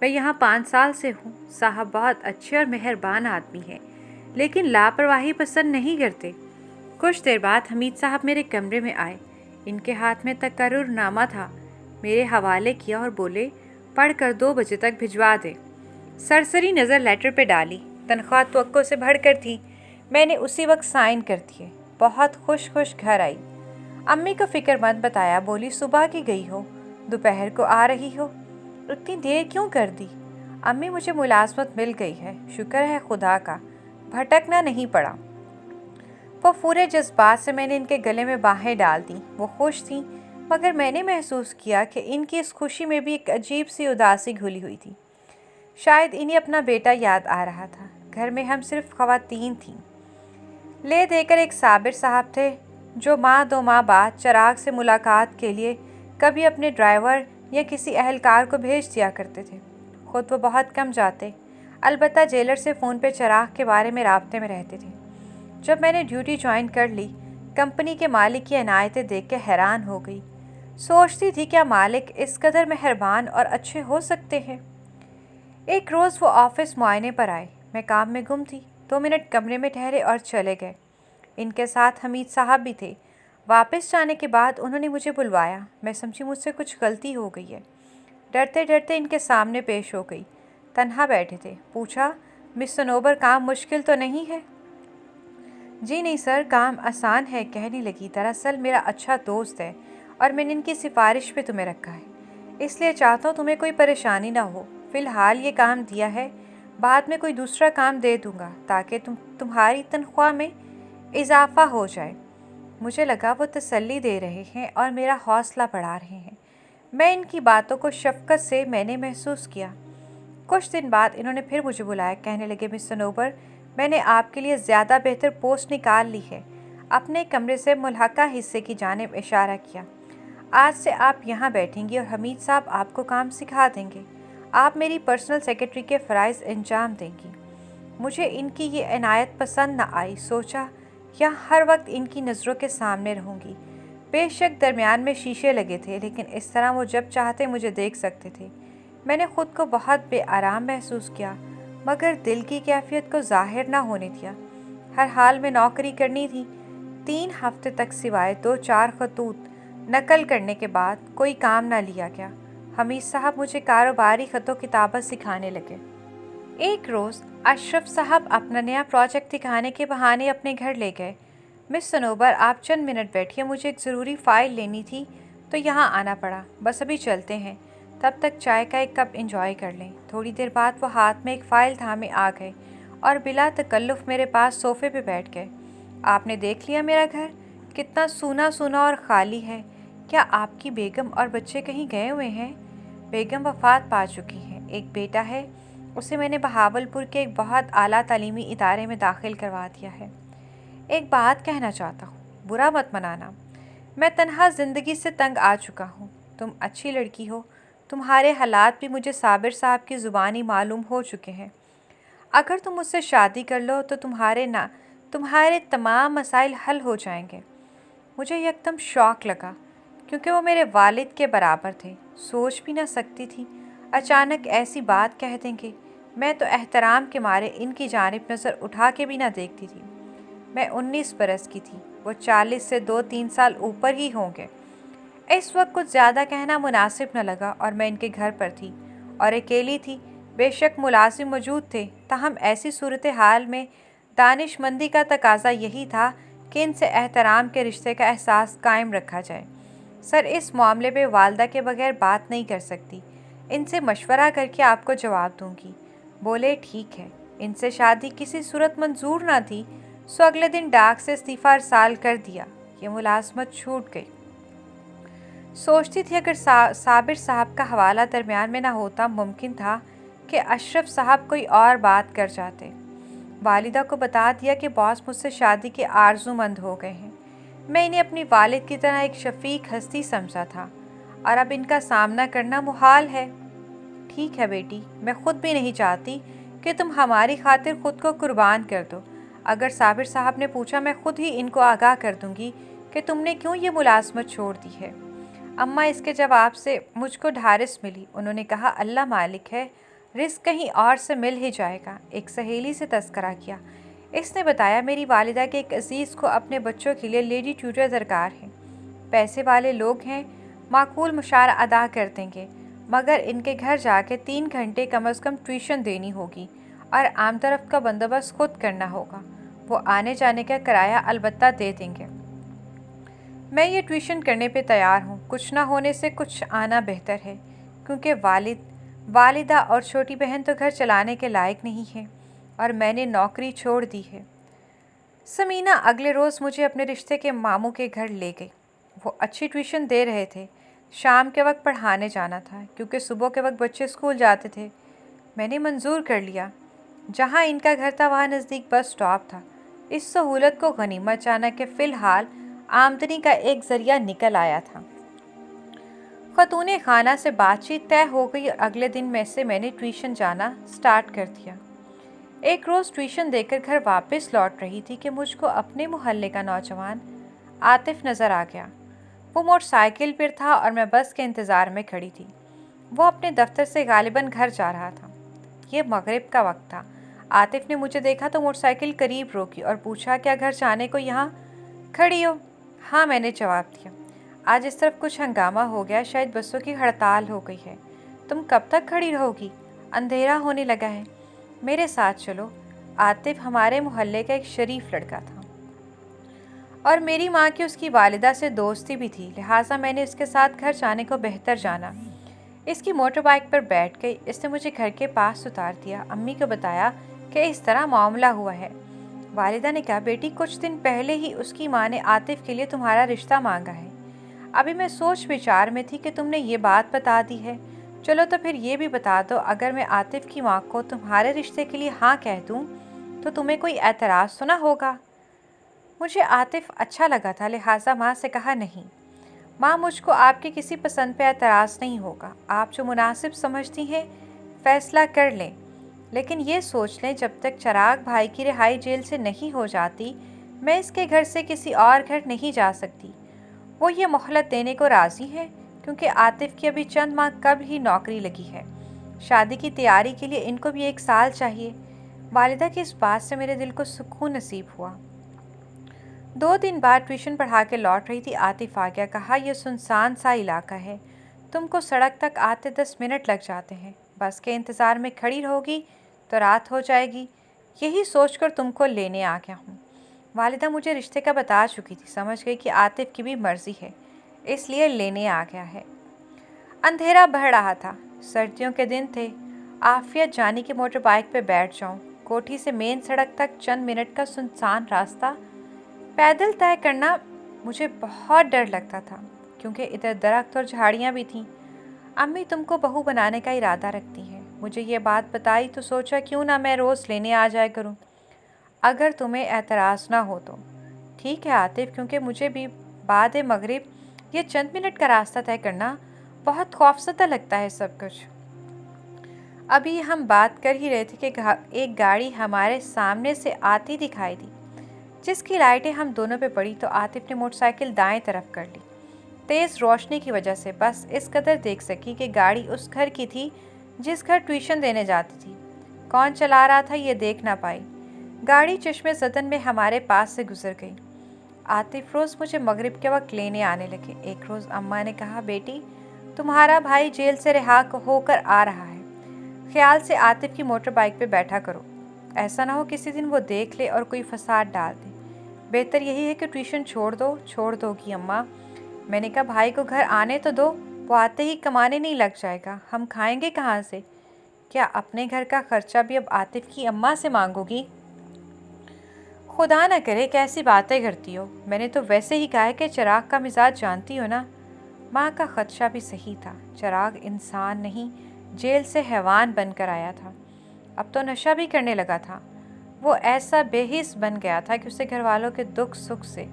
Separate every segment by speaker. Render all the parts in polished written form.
Speaker 1: میں یہاں 5 سال سے ہوں۔ صاحب بہت اچھے اور مہربان آدمی ہیں، لیکن لاپرواہی پسند نہیں کرتے۔ کچھ دیر بعد حمید صاحب میرے کمرے میں آئے۔ ان کے ہاتھ میں تقرر نامہ تھا۔ میرے حوالے کیا اور بولے، پڑھ کر 2 بجے تک بھجوا دے۔ سرسری نظر لیٹر پہ ڈالی۔ تنخواہ توقع سے بڑھ کر تھی۔ میں نے اسی وقت سائن کر دیے۔ بہت خوش گھر آئی۔ امی کو فکر مند بتایا، بولی صبح کی گئی ہو، دوپہر کو آ رہی ہو، اتنی دیر کیوں کر دی؟ امی مجھے ملازمت مل گئی ہے، شکر ہے خدا کا، بھٹکنا نہیں پڑا۔ وہ پورے جذبات سے میں نے ان کے گلے میں باہیں ڈال دیں۔ وہ خوش تھیں، مگر میں نے محسوس کیا کہ ان کی اس خوشی میں بھی ایک عجیب سی اداسی گھلی ہوئی تھی۔ شاید انہیں اپنا بیٹا یاد آ رہا تھا۔ گھر میں ہم صرف خواتین تھیں۔ لے دے کر ایک صابر صاحب تھے جو ماہ 2 ماہ بعد چراغ سے ملاقات کے لیے کبھی اپنے ڈرائیور یا کسی اہلکار کو بھیج دیا کرتے تھے۔ خود وہ بہت کم جاتے، البتہ جیلر سے فون پہ چراغ کے بارے میں رابطے میں رہتے تھے۔ جب میں نے ڈیوٹی جوائن کر لی، کمپنی کے مالک کی عنایتیں دیکھ کے حیران ہو گئی۔ سوچتی تھی کیا مالک اس قدر مہربان اور اچھے ہو سکتے ہیں۔ ایک روز وہ آفس معائنے پر آئے۔ میں کام میں گم تھی۔ 2 منٹ کمرے میں ٹھہرے اور چلے گئے۔ ان کے ساتھ حمید صاحب بھی تھے۔ واپس جانے کے بعد انہوں نے مجھے بلوایا۔ میں سمجھی مجھ سے کچھ غلطی ہو گئی ہے۔ ڈرتے ڈرتے ان کے سامنے پیش ہو گئی۔ تنہا بیٹھے تھے۔ پوچھا، مس صنوبر کام مشکل تو نہیں ہے؟ جی نہیں سر، کام آسان ہے، کہنے لگی۔ دراصل میرا اچھا دوست ہے اور میں نے ان کی سفارش پہ تمہیں رکھا ہے، اس لیے چاہتا ہوں تمہیں کوئی پریشانی نہ ہو۔ فی الحال یہ کام دیا ہے، بعد میں کوئی دوسرا کام دے دوں گا تاکہ تمہاری تنخواہ میں اضافہ ہو جائے۔ مجھے لگا وہ تسلی دے رہے ہیں اور میرا حوصلہ بڑھا رہے ہیں۔ میں ان کی باتوں کو شفقت سے میں نے محسوس کیا۔ کچھ دن بعد انہوں نے پھر مجھے بلایا۔ کہنے لگے، مس صنوبر، میں نے آپ کے لیے زیادہ بہتر پوسٹ نکال لی ہے۔ اپنے کمرے سے ملحقہ حصے کی جانب اشارہ کیا۔ آج سے آپ یہاں بیٹھیں گی اور حمید صاحب آپ کو کام سکھا دیں گے۔ آپ میری پرسنل سیکرٹری کے فرائض انجام دیں گی۔ مجھے ان کی یہ عنایت پسند نہ آئی۔ سوچا، یہاں ہر وقت ان کی نظروں کے سامنے رہوں گی۔ بے شک درمیان میں شیشے لگے تھے، لیکن اس طرح وہ جب چاہتے مجھے دیکھ سکتے تھے۔ میں نے خود کو بہت بے آرام محسوس کیا، مگر دل کی کیفیت کو ظاہر نہ ہونے دیا۔ ہر حال میں نوکری کرنی تھی۔ 3 ہفتے تک سوائے 2-4 خطوط نقل کرنے کے بعد کوئی کام نہ لیا گیا۔ حمید صاحب مجھے کاروباری خط و کتابت سکھانے لگے۔ ایک روز اشرف صاحب اپنا نیا پروجیکٹ دکھانے کے بہانے اپنے گھر لے گئے۔ مس صنوبر، آپ چند منٹ بیٹھیے، مجھے ایک ضروری فائل لینی تھی تو یہاں آنا پڑا۔ بس ابھی چلتے ہیں، تب تک چائے کا ایک کپ انجوائے کر لیں۔ تھوڑی دیر بعد وہ ہاتھ میں ایک فائل تھامے آ گئے اور بلا تکلف میرے پاس صوفے پہ بیٹھ گئے۔ آپ نے دیکھ لیا میرا گھر کتنا سونا سونا اور خالی ہے؟ کیا آپ کی بیگم اور بچے کہیں گئے ہوئے ہیں؟ بیگم وفات پا چکی ہیں۔ ایک بیٹا ہے، اسے میں نے بہاولپور کے ایک بہت اعلیٰ تعلیمی ادارے میں داخل کروا دیا ہے۔ ایک بات کہنا چاہتا ہوں، برا مت منانا، میں تنہا زندگی سے تنگ آ چکا ہوں۔ تم اچھی لڑکی ہو، تمہارے حالات بھی مجھے صابر صاحب کی زبانی معلوم ہو چکے ہیں۔ اگر تم مجھ سے شادی کر لو تو تمہارے تمام مسائل حل ہو جائیں گے۔ مجھے یکدم شوق لگا، کیونکہ وہ میرے والد کے برابر تھے۔ سوچ بھی نہ سکتی تھی اچانک ایسی بات کہہ دیں گے۔ میں تو احترام کے مارے ان کی جانب نظر اٹھا کے بھی نہ دیکھتی تھی۔ میں 19 برس کی تھی، وہ 40 سے 2-3 سال اوپر ہی ہوں گے۔ اس وقت کچھ زیادہ کہنا مناسب نہ لگا اور میں ان کے گھر پر تھی اور اکیلی تھی۔ بے شک ملازم موجود تھے، تاہم ایسی صورتحال میں دانش مندی کا تقاضا یہی تھا کہ ان سے احترام کے رشتے کا احساس قائم رکھا جائے۔ سر، اس معاملے پہ والدہ کے بغیر بات نہیں کر سکتی، ان سے مشورہ کر کے آپ کو جواب دوں گی۔ بولے، ٹھیک ہے۔ ان سے شادی کسی صورت منظور نہ تھی، سو اگلے دن ڈاک سے استعفیٰ ارسال کر دیا۔ یہ ملازمت چھوٹ گئی۔ سوچتی تھی اگر صابر صاحب کا حوالہ درمیان میں نہ ہوتا، ممکن تھا کہ اشرف صاحب کوئی اور بات کر جاتے۔ والدہ کو بتا دیا کہ باس مجھ سے شادی کے آرزو مند ہو گئے ہیں۔ میں انہیں اپنی والد کی طرح ایک شفیق ہستی سمجھا تھا اور اب ان کا سامنا کرنا محال ہے۔ ٹھیک ہے بیٹی، میں خود بھی نہیں چاہتی کہ تم ہماری خاطر خود کو قربان کر دو۔ اگر صابر صاحب نے پوچھا، میں خود ہی ان کو آگاہ کر دوں گی کہ تم نے کیوں یہ ملازمت چھوڑ دی ہے۔ اماں، اس کے جواب سے مجھ کو ڈھارس ملی۔ انہوں نے کہا، اللہ مالک ہے، رزق کہیں اور سے مل ہی جائے گا۔ ایک سہیلی سے تذکرہ کیا۔ اس نے بتایا میری والدہ کے ایک عزیز کو اپنے بچوں کے لیے لیڈی ٹیوٹر درکار ہے۔ پیسے والے لوگ ہیں، معقول مشاہرہ ادا کر دیں گے، مگر ان کے گھر جا کے 3 گھنٹے کم از کم ٹیوشن دینی ہوگی اور عام طرف کا بندوبست خود کرنا ہوگا۔ وہ آنے جانے کا کرایہ البتہ دے دیں گے۔ میں یہ ٹیوشن کرنے پہ تیار ہوں۔ کچھ نہ ہونے سے کچھ آنا بہتر ہے، کیونکہ والدہ اور چھوٹی بہن تو گھر چلانے کے لائق نہیں ہے اور میں نے نوکری چھوڑ دی ہے۔ سمینہ اگلے روز مجھے اپنے رشتے کے ماموں کے گھر لے گئی۔ وہ اچھی ٹیوشن دے رہے تھے۔ شام کے وقت پڑھانے جانا تھا، کیونکہ صبح کے وقت بچے اسکول جاتے تھے۔ میں نے منظور کر لیا۔ جہاں ان کا گھر تھا وہاں نزدیک بس سٹاپ تھا۔ اس سہولت کو غنیمت جانا کہ فی الحال آمدنی کا ایک ذریعہ نکل آیا تھا۔ خاتون خانہ سے بات چیت طے ہو گئی اور اگلے دن میں نے ٹیوشن جانا سٹارٹ کر دیا۔ ایک روز ٹیوشن دے کر گھر واپس لوٹ رہی تھی کہ مجھ کو اپنے محلے کا نوجوان عاطف نظر آ گیا۔ وہ موٹر سائیکل پر تھا اور میں بس کے انتظار میں کھڑی تھی۔ وہ اپنے دفتر سے غالباً گھر جا رہا تھا۔ یہ مغرب کا وقت تھا۔ عاطف نے مجھے دیکھا تو موٹر سائیکل قریب روکی اور پوچھا کیا گھر جانے کو یہاں کھڑی ہو؟ ہاں، میں نے جواب دیا۔ آج اس طرف کچھ ہنگامہ ہو گیا، شاید بسوں کی ہڑتال ہو گئی ہے۔ تم کب تک کھڑی رہو گی؟ اندھیرا ہونے لگا ہے۔ میرے ساتھ چلو۔ عاطف ہمارے محلے کا ایک شریف لڑکا تھا اور میری ماں کی اس کی والدہ سے دوستی بھی تھی، لہٰذا میں نے اس کے ساتھ گھر جانے کو بہتر جانا۔ اس کی موٹر بائیک پر بیٹھ گئی۔ اس نے مجھے گھر کے پاس اتار دیا۔ امی کو بتایا کہ اس طرح معاملہ ہوا ہے۔ والدہ نے کہا بیٹی کچھ دن پہلے ہی اس کی ماں نے عاطف کے لیے تمہارا رشتہ مانگا ہے۔ ابھی میں سوچ وچار میں تھی کہ تم نے یہ بات بتا دی ہے۔ چلو تو پھر یہ بھی بتا دو، اگر میں عاطف کی ماں کو تمہارے رشتے کے لیے ہاں کہہ دوں تو تمہیں کوئی اعتراض تو نہ ہوگا؟ مجھے عاطف اچھا لگا تھا، لہٰذا ماں سے کہا نہیں ماں، مجھ کو آپ کے کسی پسند پہ اعتراض نہیں ہوگا۔ آپ جو مناسب سمجھتی ہیں فیصلہ کر لیں، لیکن یہ سوچ لیں جب تک چراغ بھائی کی رہائی جیل سے نہیں ہو جاتی میں اس کے گھر سے کسی اور گھر نہیں جا سکتی۔ وہ یہ مہلت دینے کو راضی ہیں کیونکہ عاطف کی ابھی چند ماہ قبل ہی نوکری لگی ہے۔ شادی کی تیاری کے لیے ان کو بھی 1 سال چاہیے۔ والدہ کی اس بات سے میرے دل کو سکون نصیب ہوا۔ 2 دن بعد ٹیوشن پڑھا کے لوٹ رہی تھی، عاطف آ گیا۔ کہا یہ سنسان سا علاقہ ہے، تم کو سڑک تک آتے 10 منٹ لگ جاتے ہیں۔ بس کے انتظار میں کھڑی رہو گی تو رات ہو جائے گی۔ یہی سوچ کر تم کو لینے آ گیا ہوں۔ والدہ مجھے رشتے کا بتا چکی تھی، سمجھ گئی کہ عاطف کی بھی مرضی ہے، اس لیے لینے آ گیا ہے۔ اندھیرا بڑھ رہا تھا، سردیوں کے دن تھے۔ عافیت جانی کی موٹر بائیک پہ بیٹھ جاؤں۔ کوٹھی سے مین سڑک تک چند منٹ کا سنسان راستہ پیدل طے کرنا مجھے بہت ڈر لگتا تھا، کیونکہ ادھر درخت اور جھاڑیاں بھی تھیں۔ امی تم کو بہو بنانے کا ارادہ رکھتی ہیں۔ مجھے یہ بات بتائی تو سوچا کیوں نہ میں روز لینے آ جایا کروں، اگر تمہیں اعتراض نہ ہو تو۔ ٹھیک ہے عاطف، کیونکہ مجھے بھی بعد مغرب یہ چند منٹ کا راستہ طے کرنا بہت خوفزدہ لگتا ہے سب کچھ۔ ابھی ہم بات کر ہی رہے تھے کہ ایک گاڑی ہمارے سامنے سے آتی دکھائی دی، جس کی لائٹیں ہم دونوں پہ پڑی تو عاطف نے موٹر سائیکل دائیں طرف کر لی۔ تیز روشنی کی وجہ سے بس اس قدر دیکھ سکی کہ گاڑی اس گھر کی تھی جس گھر ٹیوشن دینے جاتی تھی۔ کون چلا رہا تھا یہ دیکھ نہ پائی۔ گاڑی چشمے زدن میں ہمارے پاس سے گزر گئی۔ عاطف روز مجھے مغرب کے وقت لینے آنے لگے۔ ایک روز اماں نے کہا بیٹی تمہارا بھائی جیل سے رہا ہو کر آ رہا ہے، خیال سے عاطف کی موٹر بائیک پہ بیٹھا کرو، ایسا نہ ہو کسی دن وہ دیکھ لے اور کوئی فساد ڈال دے۔ بہتر یہی ہے کہ ٹیوشن چھوڑ دو گی اماں۔ میں نے کہا بھائی کو گھر آنے تو دو، وہ آتے ہی کمانے نہیں لگ جائے گا، ہم کھائیں گے کہاں سے؟ کیا اپنے گھر کا خرچہ بھی اب عاطف کی اماں سے مانگو گی؟ خدا نہ کرے، کیسی باتیں کرتی ہو؟ میں نے تو ویسے ہی کہا ہے کہ چراغ کا مزاج جانتی ہو نا۔ ماں کا خدشہ بھی صحیح تھا۔ چراغ انسان نہیں، جیل سے حیوان بن کر آیا تھا۔ اب تو نشہ بھی کرنے لگا تھا۔ وہ ایسا بے حس بن گیا تھا کہ اسے گھر والوں کے دکھ سکھ سے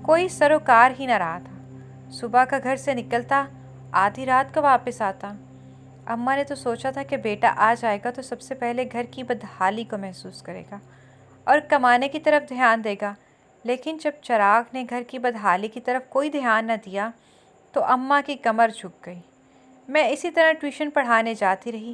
Speaker 1: کوئی سروکار ہی نہ رہا تھا۔ صبح کا گھر سے نکلتا، آدھی رات کو واپس آتا۔ اماں نے تو سوچا تھا کہ بیٹا آ جائے گا تو سب سے پہلے گھر کی بدحالی کو محسوس کرے گا اور کمانے کی طرف دھیان دے گا، لیکن جب چراغ نے گھر کی بدحالی کی طرف کوئی دھیان نہ دیا تو اماں کی کمر جھک گئی۔ میں اسی طرح ٹیوشن پڑھانے جاتی رہی۔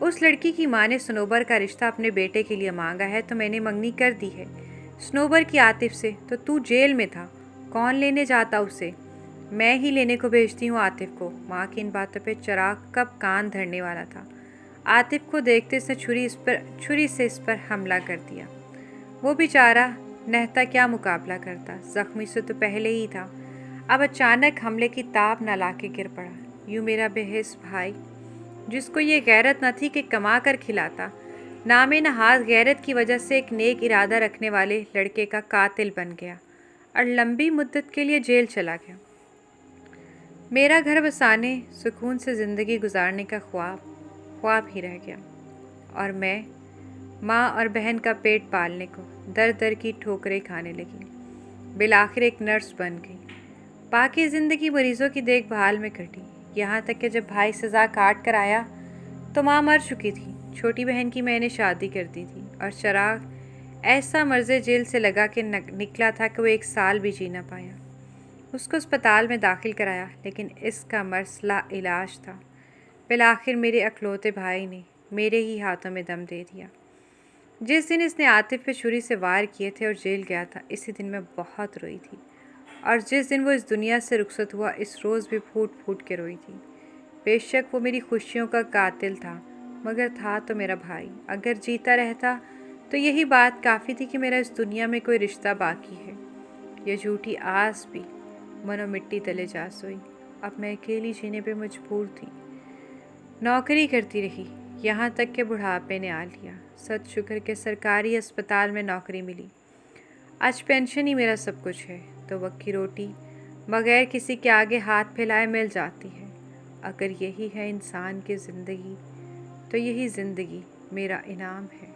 Speaker 1: اس لڑکی کی ماں نے صنوبر کا رشتہ اپنے بیٹے کے لیے مانگا ہے تو میں نے منگنی کر دی ہے۔ صنوبر کی عاطف سے، تو جیل میں تھا، کون لینے جاتا اسے؟ میں ہی لینے کو بھیجتی ہوں عاطف کو۔ ماں کی ان باتوں پہ چراغ کب کان دھرنے والا تھا۔ عاطف کو دیکھتے اس نے چھری سے اس پر حملہ کر دیا۔ وہ بیچارہ نہتا کیا مقابلہ کرتا، زخمی سے تو پہلے ہی تھا، اب اچانک حملے کی تاب نہ لا کے گر پڑا۔ یوں میرا بے حس بھائی، جس کو یہ غیرت نہ تھی کہ کما کر کھلاتا، نام نہاد غیرت کی وجہ سے ایک نیک ارادہ رکھنے والے لڑکے کا قاتل بن گیا اور لمبی مدت کے لیے جیل چلا گیا۔ میرا گھر بسانے، سکون سے زندگی گزارنے کا خواب ہی رہ گیا، اور میں ماں اور بہن کا پیٹ پالنے کو در در کی ٹھوکریں کھانے لگی۔ بالآخر ایک نرس بن گئی۔ باقی زندگی مریضوں کی دیکھ بھال میں کٹی، یہاں تک کہ جب بھائی سزا کاٹ کر آیا تو ماں مر چکی تھی۔ چھوٹی بہن کی میں نے شادی کر دی تھی، اور چراغ ایسا مرض جیل سے لگا کہ نکلا تھا کہ وہ 1 سال بھی جی نہ پایا۔ اس کو اسپتال میں داخل کرایا، لیکن اس کا مرض لا علاج تھا۔ بالآخر میرے اکلوتے بھائی نے میرے ہی ہاتھوں میں دم دے دیا۔ جس دن اس نے عاطف پہ چھری سے وار کیے تھے اور جیل گیا تھا، اسی دن میں بہت روئی تھی، اور جس دن وہ اس دنیا سے رخصت ہوا، اس روز بھی پھوٹ پھوٹ کے روئی تھی۔ بے شک وہ میری خوشیوں کا قاتل تھا، مگر تھا تو میرا بھائی۔ اگر جیتا رہتا تو یہی بات کافی تھی کہ میرا اس دنیا میں کوئی رشتہ باقی ہے۔ یہ جھوٹی آس بھی منو مٹی تلے جا سوئی۔ اب میں اکیلی جینے پہ مجبور تھی۔ نوکری کرتی رہی، یہاں تک کہ بڑھاپے نے آ لیا۔ سد شکر کہ سرکاری اسپتال میں نوکری ملی۔ آج پینشن ہی میرا سب کچھ ہے، تو وقت کی روٹی بغیر کسی کے آگے ہاتھ پھیلائے مل جاتی ہے۔ اگر یہی ہے انسان کی زندگی، تو یہی زندگی میرا انعام ہے۔